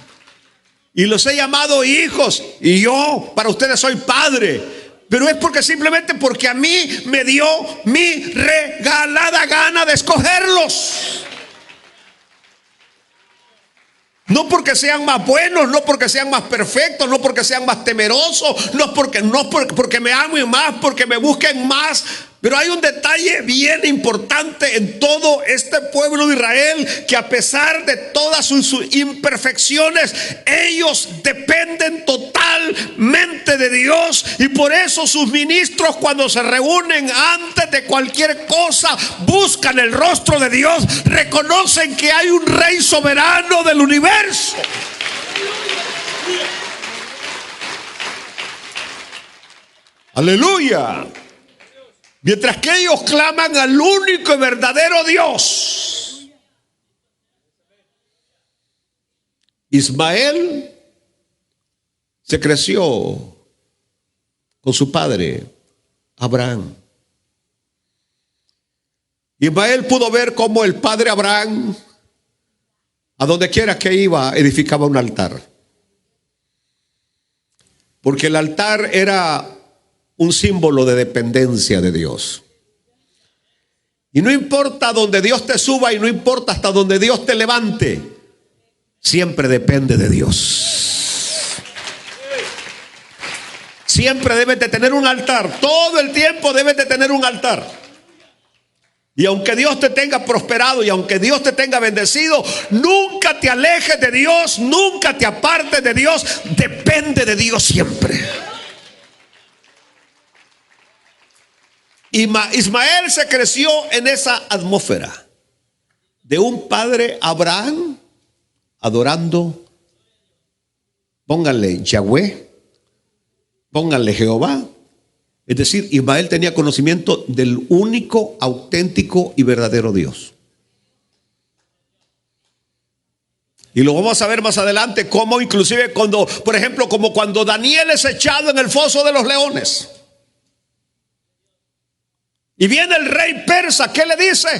Y los he llamado hijos. Y yo para ustedes soy padre. Pero es simplemente porque a mí me dio mi regalada gana de escogerlos. No porque sean más buenos, no porque sean más perfectos, no porque sean más temerosos, porque me amen más, porque me busquen más. Pero hay un detalle bien importante en todo este pueblo de Israel, que a pesar de todas sus imperfecciones, ellos dependen totalmente de Dios. Y por eso sus ministros, cuando se reúnen antes de cualquier cosa, buscan el rostro de Dios, reconocen que hay un Rey soberano del universo. Aleluya. Mientras que ellos claman al único y verdadero Dios. Ismael se creció con su padre Abraham. Ismael pudo ver cómo el padre Abraham, a donde quiera que iba, edificaba un altar. Porque el altar era un símbolo de dependencia de Dios. Y no importa donde Dios te suba y no importa hasta donde Dios te levante, siempre depende de Dios. Siempre debes de tener un altar. Todo el tiempo debes de tener un altar. Y aunque Dios te tenga prosperado y aunque Dios te tenga bendecido, nunca te alejes de Dios, nunca te apartes de Dios. Depende de Dios siempre. Ismael se creció en esa atmósfera de un padre Abraham adorando, pónganle Yahweh, pónganle Jehová. Es decir, Ismael tenía conocimiento del único, auténtico y verdadero Dios. Y lo vamos a ver más adelante, cómo inclusive cuando, por ejemplo, como cuando Daniel es echado en el foso de los leones. Y viene el rey persa, ¿qué le dice?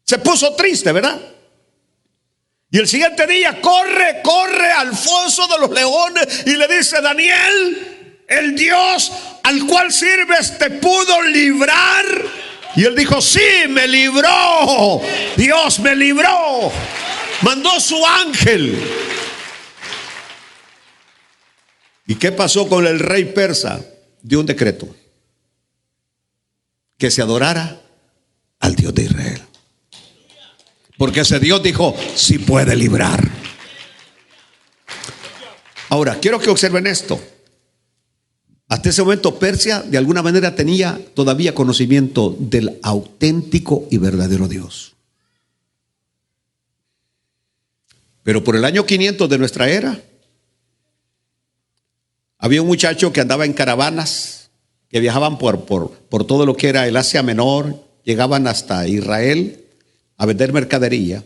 Se puso triste, ¿verdad? Y el siguiente día corre al foso de los leones y le dice: Daniel, el Dios al cual sirves te pudo librar. Y él dijo: sí, me libró. Dios me libró. Mandó su ángel. ¿Y qué pasó con el rey persa? Dio un decreto: que se adorara al Dios de Israel. Porque ese Dios dijo: sí puede librar. Ahora, quiero que observen esto. Hasta ese momento Persia de alguna manera tenía todavía conocimiento del auténtico y verdadero Dios. Pero por el año 500 de nuestra era, había un muchacho que andaba en caravanas que viajaban por todo lo que era el Asia Menor, llegaban hasta Israel a vender mercadería.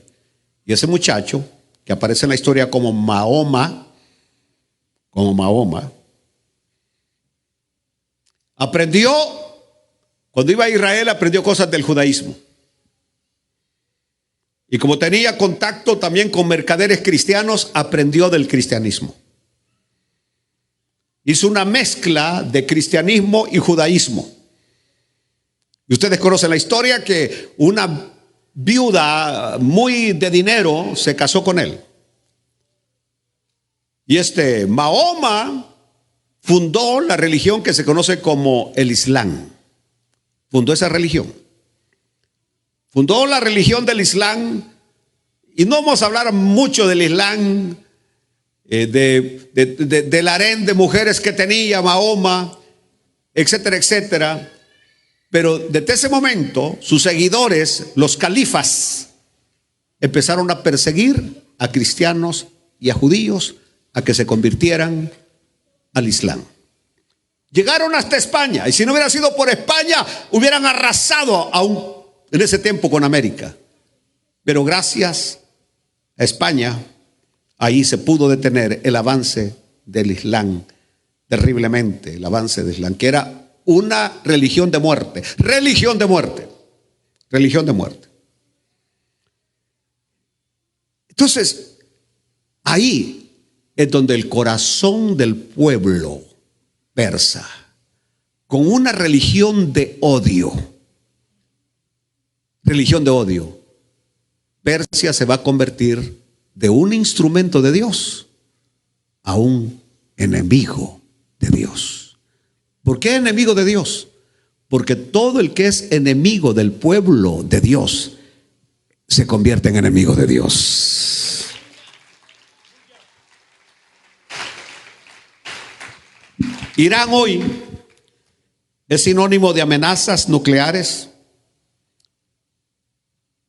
Y ese muchacho, que aparece en la historia como Mahoma, aprendió, cuando iba a Israel, aprendió cosas del judaísmo. Y como tenía contacto también con mercaderes cristianos, aprendió del cristianismo. Hizo una mezcla de cristianismo y judaísmo. Y ustedes conocen la historia que una viuda muy de dinero se casó con él. Y Mahoma fundó la religión que se conoce como el Islam. Fundó esa religión. Fundó la religión del Islam. Y no vamos a hablar mucho del Islam, del harén de mujeres que tenía Mahoma, etcétera, etcétera. Pero desde ese momento, sus seguidores, los califas, empezaron a perseguir a cristianos y a judíos a que se convirtieran al Islam. Llegaron hasta España, y si no hubiera sido por España, hubieran arrasado aún en ese tiempo con América. Pero gracias a España, ahí se pudo detener el avance del Islam, terriblemente, el avance del Islam, que era una religión de muerte, religión de muerte. Entonces, ahí es donde el corazón del pueblo persa, con una religión de odio, Persia se va a convertir de un instrumento de Dios a un enemigo de Dios. ¿Por qué enemigo de Dios? Porque todo el que es enemigo del pueblo de Dios se convierte en enemigo de Dios. Irán hoy es sinónimo de amenazas nucleares.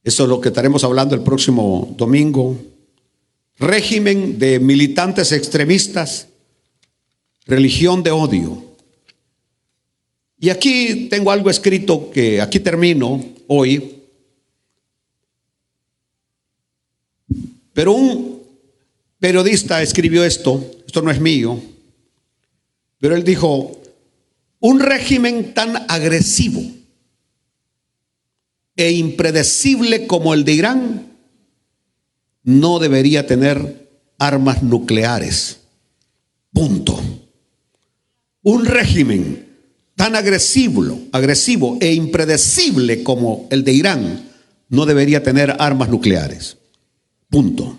Eso es lo que estaremos hablando el próximo domingo. Régimen de militantes extremistas, religión de odio. Y aquí tengo algo escrito que aquí termino hoy. Pero un periodista escribió esto no es mío, pero él dijo: un régimen tan agresivo e impredecible como el de Irán no debería tener armas nucleares. Punto. Un régimen tan agresivo e impredecible como el de Irán no debería tener armas nucleares. Punto.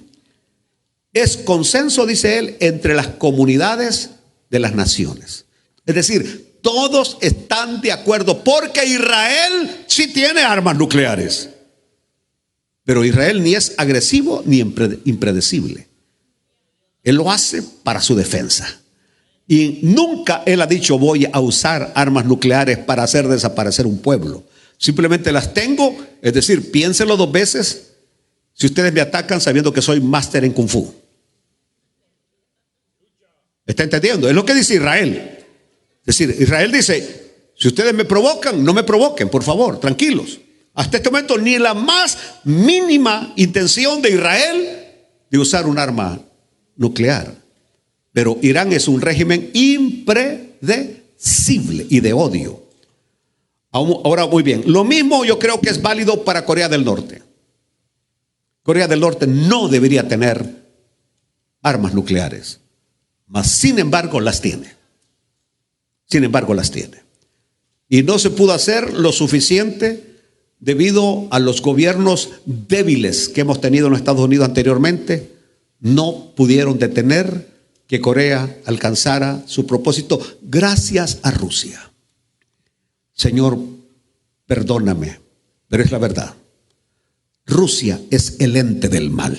Es consenso, dice él, entre las comunidades de las naciones. Es decir, todos están de acuerdo porque Israel sí tiene armas nucleares. Pero Israel ni es agresivo ni impredecible. Él lo hace para su defensa. Y nunca él ha dicho: voy a usar armas nucleares para hacer desaparecer un pueblo. Simplemente las tengo, es decir, piénselo 2 veces si ustedes me atacan sabiendo que soy máster en Kung Fu. ¿Está entendiendo? Es lo que dice Israel. Es decir, Israel dice: si ustedes me provocan, no me provoquen, por favor, tranquilos. Hasta este momento ni la más mínima intención de Israel de usar un arma nuclear. Pero Irán es un régimen impredecible y de odio. Ahora, muy bien, lo mismo yo creo que es válido para Corea del Norte. Corea del Norte no debería tener armas nucleares, mas sin embargo las tiene. Sin embargo las tiene. Y no se pudo hacer lo suficiente debido a los gobiernos débiles que hemos tenido en los Estados Unidos anteriormente. No pudieron detener que Corea alcanzara su propósito gracias a Rusia. Señor, perdóname, pero es la verdad. Rusia es el ente del mal.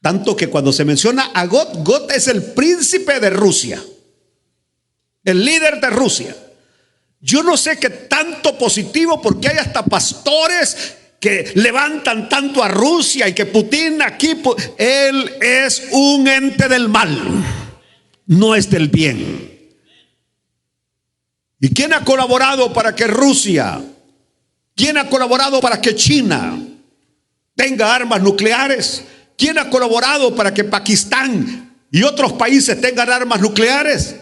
Tanto que cuando se menciona a God es el príncipe de Rusia, el líder de Rusia. Yo no sé qué tanto positivo, porque hay hasta pastores que levantan tanto a Rusia y que Putin aquí, él es un ente del mal, no es del bien. ¿Y quién ha colaborado para que Rusia, quién ha colaborado para que China tenga armas nucleares? ¿Quién ha colaborado para que Pakistán y otros países tengan armas nucleares?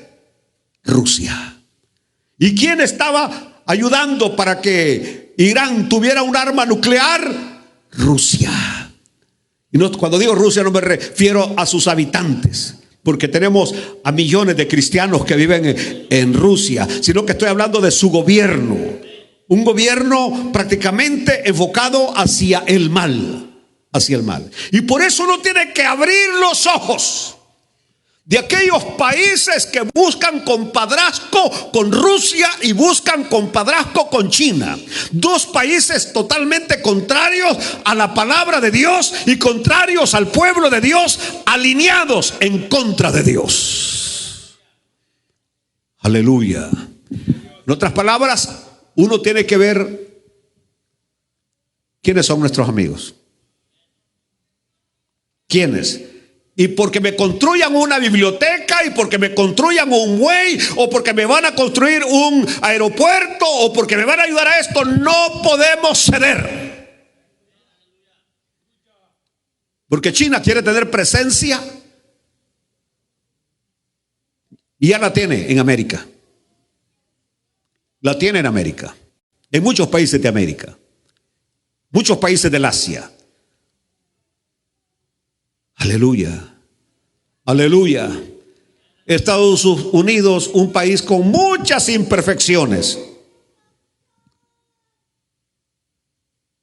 Rusia. ¿Y quién estaba ayudando para que Irán tuviera un arma nuclear? Rusia. Y no, cuando digo Rusia no me refiero a sus habitantes, porque tenemos a millones de cristianos que viven en Rusia, sino que estoy hablando de su gobierno. Un gobierno prácticamente enfocado hacia el mal. Hacia el mal. Y por eso uno tiene que abrir los ojos de aquellos países que buscan compadrazgo con Rusia y buscan compadrazgo con China. 2 países totalmente contrarios a la palabra de Dios y contrarios al pueblo de Dios, alineados en contra de Dios. Aleluya. En otras palabras, uno tiene que ver quiénes son nuestros amigos. ¿Quiénes? Y porque me construyan una biblioteca, y porque me construyan un buey, o porque me van a construir un aeropuerto, o porque me van a ayudar a esto, no podemos ceder. Porque China quiere tener presencia y ya la tiene en América. La tiene en América, en muchos países de América, muchos países del Asia. Aleluya, aleluya. Estados Unidos, un país con muchas imperfecciones,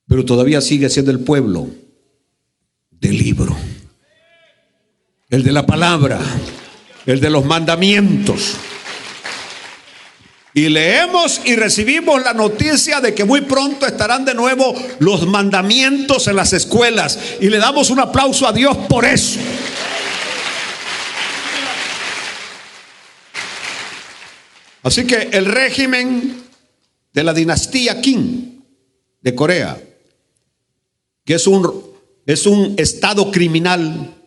pero todavía sigue siendo el pueblo el de la palabra, el de los mandamientos. Y leemos y recibimos la noticia de que muy pronto estarán de nuevo los mandamientos en las escuelas. Y le damos un aplauso a Dios por eso. Así que el régimen de la dinastía Qing de Corea, que es un estado criminal,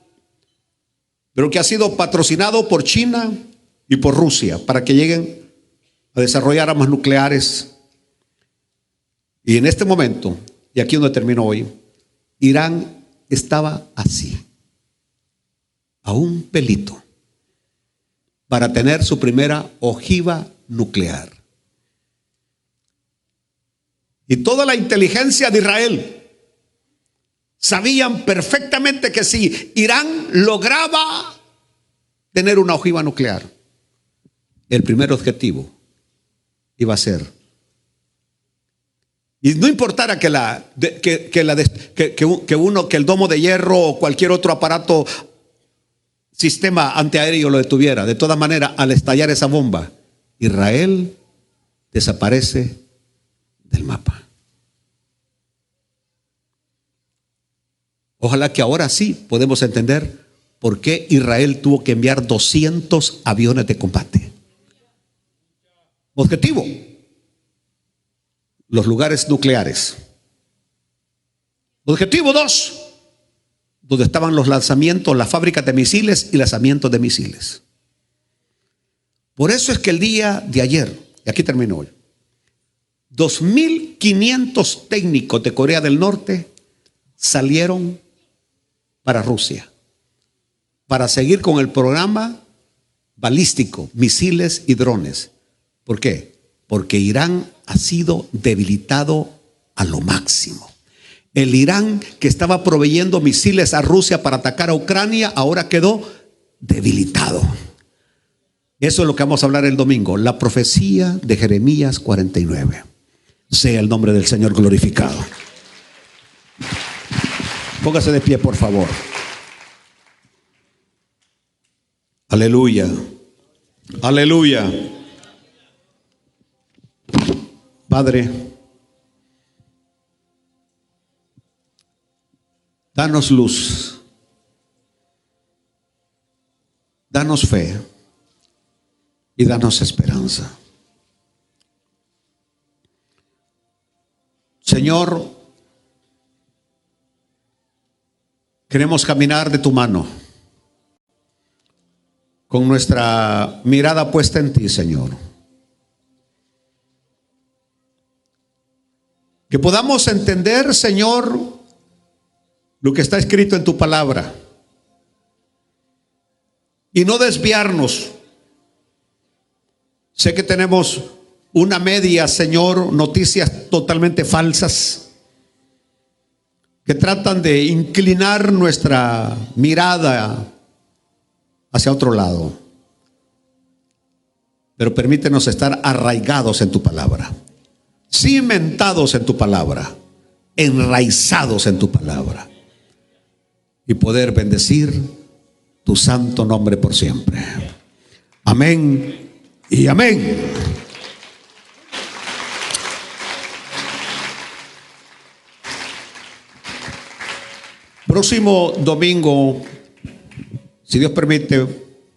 pero que ha sido patrocinado por China y por Rusia para que lleguen a desarrollar armas nucleares. Y en este momento, y aquí donde termino hoy, Irán estaba así, a un pelito, para tener su primera ojiva nuclear. Y toda la inteligencia de Israel sabían perfectamente que si Irán lograba tener una ojiva nuclear, el primer objetivo iba a ser, y no importara que el domo de hierro o cualquier otro aparato, sistema antiaéreo lo detuviera, de todas maneras, al estallar esa bomba, Israel desaparece del mapa. Ojalá que ahora sí podemos entender por qué Israel tuvo que enviar 200 aviones de combate. Objetivo: los lugares nucleares. Objetivo 2, donde estaban los lanzamientos, las fábricas de misiles y lanzamientos de misiles. Por eso es que el día de ayer, y aquí termino hoy, 2.500 técnicos de Corea del Norte salieron para Rusia, para seguir con el programa balístico, misiles y drones. ¿Por qué? Porque Irán ha sido debilitado a lo máximo. El Irán que estaba proveyendo misiles a Rusia para atacar a Ucrania, ahora quedó debilitado. Eso es lo que vamos a hablar el domingo, la profecía de Jeremías 49. Sea el nombre del Señor glorificado. Póngase de pie, por favor. Aleluya. Aleluya. Padre, danos luz, danos fe y danos esperanza. Señor, queremos caminar de tu mano, con nuestra mirada puesta en ti, Señor. Que podamos entender, Señor, lo que está escrito en tu palabra y no desviarnos. Sé que tenemos una media, Señor, noticias totalmente falsas que tratan de inclinar nuestra mirada hacia otro lado. Pero permítenos estar arraigados en tu palabra, cimentados en tu palabra, enraizados en tu palabra, y poder bendecir tu santo nombre por siempre. Amén y amén. Próximo domingo, si Dios permite,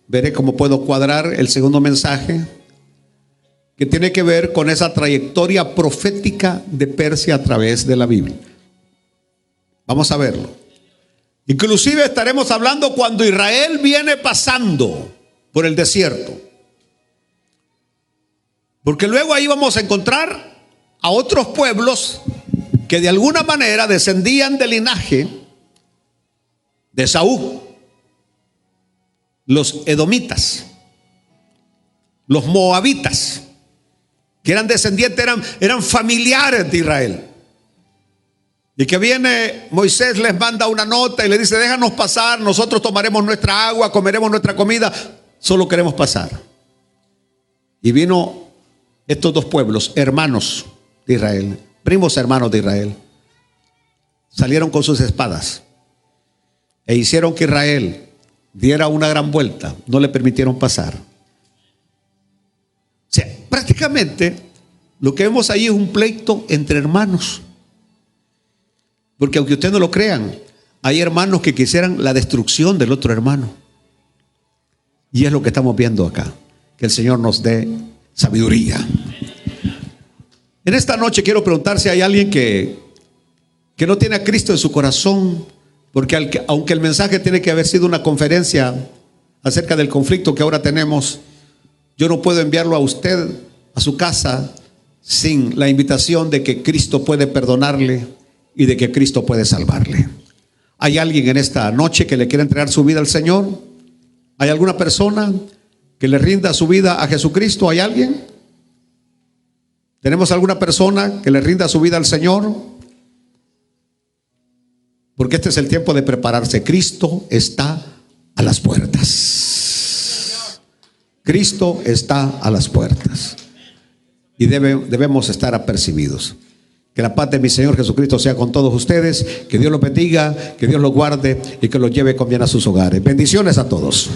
veré cómo puedo cuadrar el segundo mensaje, que tiene que ver con esa trayectoria profética de Persia a través de la Biblia. Vamos a verlo. Inclusive estaremos hablando cuando Israel viene pasando por el desierto, porque luego ahí vamos a encontrar a otros pueblos que de alguna manera descendían del linaje de Saúl: los edomitas, los moabitas, que eran descendientes, eran familiares de Israel. Y que viene Moisés, les manda una nota y le dice: déjanos pasar, nosotros tomaremos nuestra agua, comeremos nuestra comida, solo queremos pasar. Y vino estos dos pueblos, hermanos de Israel, primos hermanos de Israel, salieron con sus espadas e hicieron que Israel diera una gran vuelta, no le permitieron pasar. O sea, prácticamente lo que vemos ahí es un pleito entre hermanos. Porque aunque ustedes no lo crean, hay hermanos que quisieran la destrucción del otro hermano. Y es lo que estamos viendo acá. Que el Señor nos dé sabiduría. En esta noche quiero preguntar si hay alguien que no tiene a Cristo en su corazón. Porque aunque el mensaje tiene que haber sido una conferencia acerca del conflicto que ahora tenemos, yo no puedo enviarlo a usted a su casa sin la invitación de que Cristo puede perdonarle y de que Cristo puede salvarle. ¿Hay alguien en esta noche que le quiera entregar su vida al Señor? ¿Hay alguna persona que le rinda su vida a Jesucristo? ¿Hay alguien? ¿Tenemos alguna persona que le rinda su vida al Señor? Porque este es el tiempo de prepararse. Cristo está a las puertas. Cristo está a las puertas. Y debemos estar apercibidos. Que la paz de mi Señor Jesucristo sea con todos ustedes. Que Dios los bendiga, que Dios los guarde y que los lleve con bien a sus hogares. Bendiciones a todos.